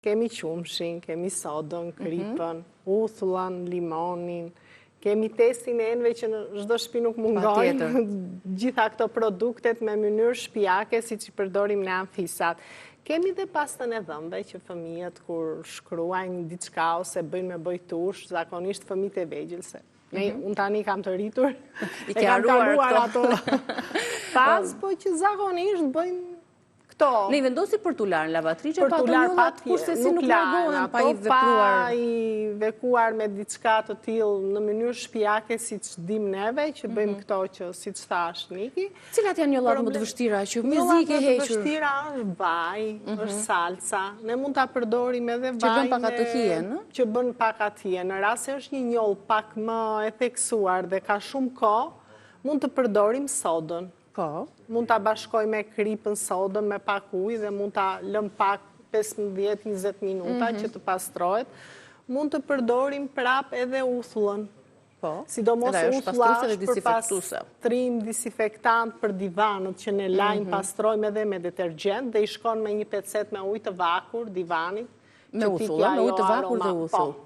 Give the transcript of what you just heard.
Kemi qumshin, kemi sodën, kripën, uthullën, limonin, kemi testin e enve që në çdo shtëpi nuk mungojnë, gjitha këto produktet me mënyrë shtëpiake, si që përdorim në amfisat. Kemi dhe pastën e dhëmbe që fëmijët kur shkruajnë diçka ose bëjnë me bojtush, zakonisht fëmijët e vegjël se. Unë tani kam të rritur, e kam kaluar ato pas, po që zakonisht bëjnë këto. Ne i vendosi për t'u larë në lavatriçe, pa të njollat, kurse si nuk largohen pa i vekuar. Pa i vekuar me diçka të tillë në mënyrë shtëpiake, siç dim neve, që bëjmë këto që siç thash Niki. Cilat janë njollat më të vështira që mezi ke hequr? Njollat më të vështira është vaj, është salsa. Ne mund ta përdorim edhe vaj që bën pak atë hijen, që bën pak atë hijen. Në rast se është një njoll pak më e theksuar dhe ka shumë kohë, mund të përdorim sodën. Po. Mund ta bashkoj me kripën, sodën, me pak ujë dhe mund ta lëm pak 15-20 minuta që të pastrohet. Mund të përdorim prap edhe uthullën. Po. Sidomos uthulla është për pastrim, disinfektant për divanët që ne lajm pastrojmë edhe me detergjent dhe i shkon me një pecet me ujë të vakur divanit. Me uthull, me ujë të vakur dhe uthull.